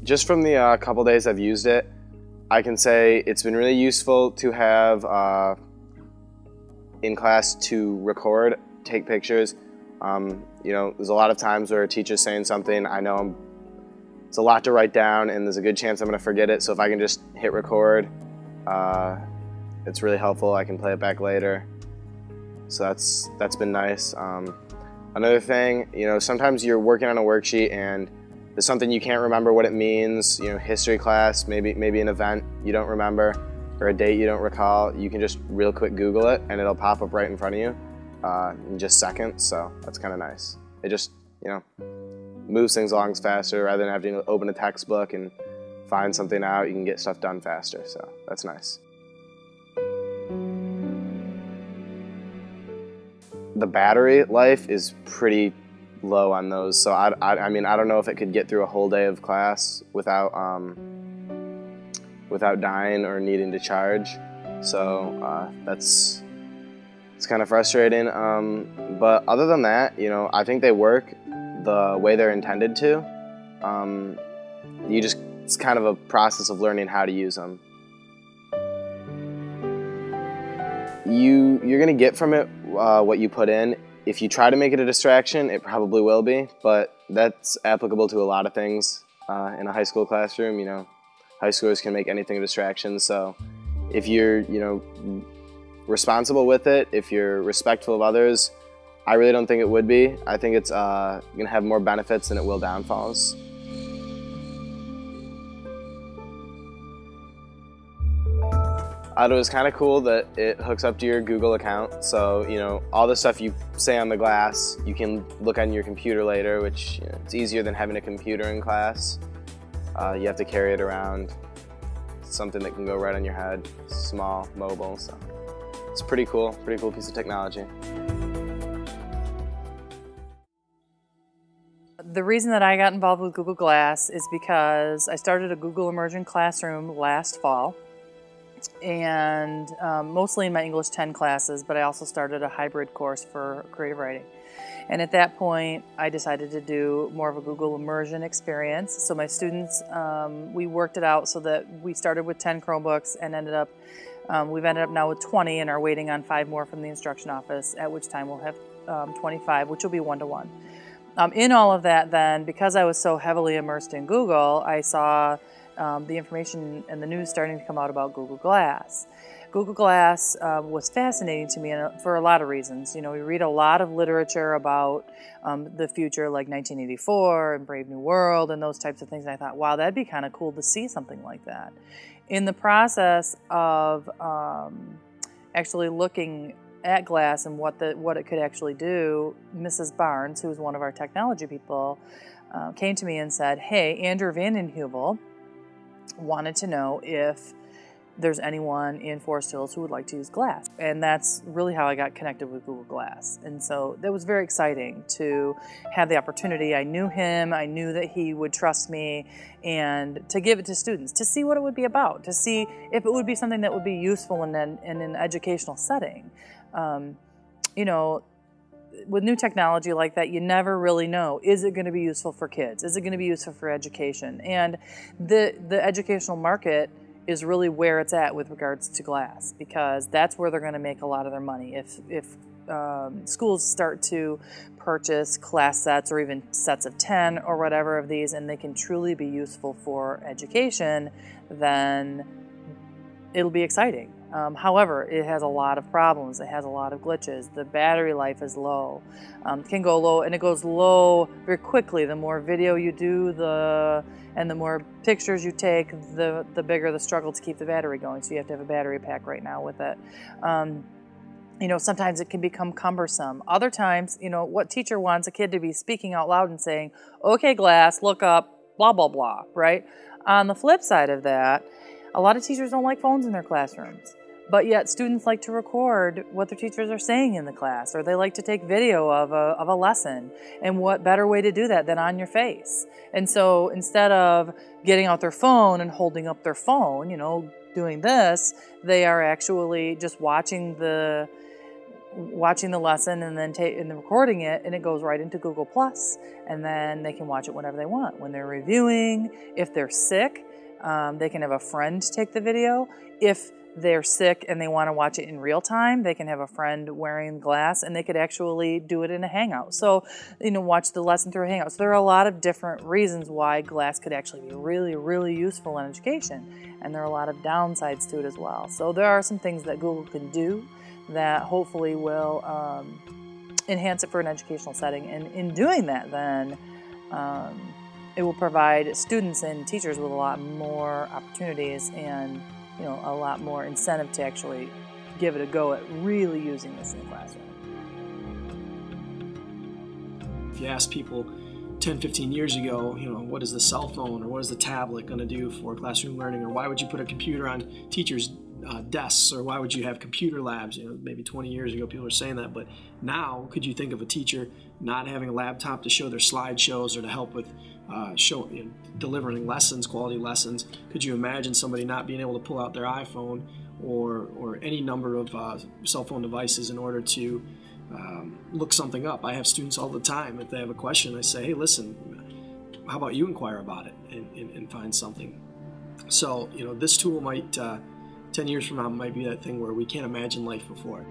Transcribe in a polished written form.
Just from the couple days I've used it, I can say it's been really useful to have in class to record, take pictures. You know, there's a lot of times where a teacher's saying something, I know it's a lot to write down and there's a good chance I'm going to forget it, so if I can just hit record, it's really helpful. I can play it back later. So that's been nice. Another thing, you know, sometimes you're working on a worksheet and there's something you can't remember what it means, you know, history class, maybe an event you don't remember or a date you don't recall. You can just real quick Google it and it'll pop up right in front of you in just seconds, so that's kind of nice. It just, you know, moves things along faster rather than having to open a textbook and find something out. You can get stuff done faster, so that's nice. The battery life is pretty low on those, so I mean, I don't know if it could get through a whole day of class without dying or needing to charge. So it's kind of frustrating. But other than that, you know, I think they work the way they're intended to. It's kind of a process of learning how to use them. You're gonna get from it what you put in. If you try to make it a distraction, it probably will be, but that's applicable to a lot of things in a high school classroom. You know, high schoolers can make anything a distraction, so if you're, you know, responsible with it, if you're respectful of others, I really don't think it would be. I think it's gonna have more benefits than it will downfalls. It was kind of cool that it hooks up to your Google account, so you know all the stuff you say on the glass you can look on your computer later, which, you know, it's easier than having a computer in class. You have to carry it around. It's something that can go right on your head, small, mobile, so it's pretty cool piece of technology. The reason that I got involved with Google Glass is because I started a Google Immersion classroom last fall, and mostly in my English 10 classes, but I also started a hybrid course for creative writing. And at that point, I decided to do more of a Google Immersion experience. So my students, we worked it out so that we started with 10 Chromebooks and we've ended up now with 20 and are waiting on 5 more from the instruction office, at which time we'll have 25, which will be one-to-one. In all of that then, because I was so heavily immersed in Google, I saw the information and the news starting to come out about Google Glass. Google Glass was fascinating to me for a lot of reasons. You know, we read a lot of literature about the future, like 1984 and Brave New World and those types of things. And I thought, wow, that'd be kind of cool to see something like that. In the process of actually looking at Glass and what it could actually do, Mrs. Barnes, who was one of our technology people, came to me and said, hey, Andrew Vanden Heuvel wanted to know if there's anyone in Forest Hills who would like to use Glass. And that's really how I got connected with Google Glass. And so that was very exciting to have the opportunity. I knew him, I knew that he would trust me, and to give it to students, to see what it would be about, to see if it would be something that would be useful in an educational setting. You know, with new technology like that, you never really know, is it going to be useful for kids? Is it going to be useful for education? And the educational market is really where it's at with regards to Glass, because that's where they're going to make a lot of their money. If schools start to purchase class sets or even sets of 10 or whatever of these, and they can truly be useful for education, then it'll be exciting. However, it has a lot of problems. It has a lot of glitches. The battery life is low. It can go low, and it goes low very quickly. The more video you do, and the more pictures you take, the bigger the struggle to keep the battery going. So you have to have a battery pack right now with it. You know, sometimes it can become cumbersome. Other times, you know, what teacher wants a kid to be speaking out loud and saying, okay, Glass, look up, blah, blah, blah, right? On the flip side of that, a lot of teachers don't like phones in their classrooms. But yet students like to record what their teachers are saying in the class, or they like to take video of a lesson. And what better way to do that than on your face? And so instead of getting out their phone and holding up their phone, you know, doing this, they are actually just watching the watching the lesson and then recording it, and it goes right into Google Plus, and then they can watch it whenever they want. When they're reviewing, if they're sick, they can have a friend take the video. If they're sick and they want to watch it in real time, they can have a friend wearing glass, and they could actually do it in a Hangout. So, watch the lesson through a Hangout. So there are a lot of different reasons why glass could actually be really, really useful in education. And there are a lot of downsides to it as well. So there are some things that Google can do that hopefully will enhance it for an educational setting. And in doing that, then it will provide students and teachers with a lot more opportunities and a lot more incentive to actually give it a go at really using this in the classroom. If you ask people 10, 15 years ago, what is the cell phone or what is the tablet going to do for classroom learning, or why would you put a computer on teachers' desks, or why would you have computer labs? Maybe 20 years ago people were saying that, but now could you think of a teacher not having a laptop to show their slideshows or to help with delivering lessons, quality lessons? Could you imagine somebody not being able to pull out their iPhone or any number of cell phone devices in order to look something up? I have students all the time, if they have a question, I say, hey, listen, how about you inquire about it and find something? So, this tool might, 10 years from now, might be that thing where we can't imagine life before.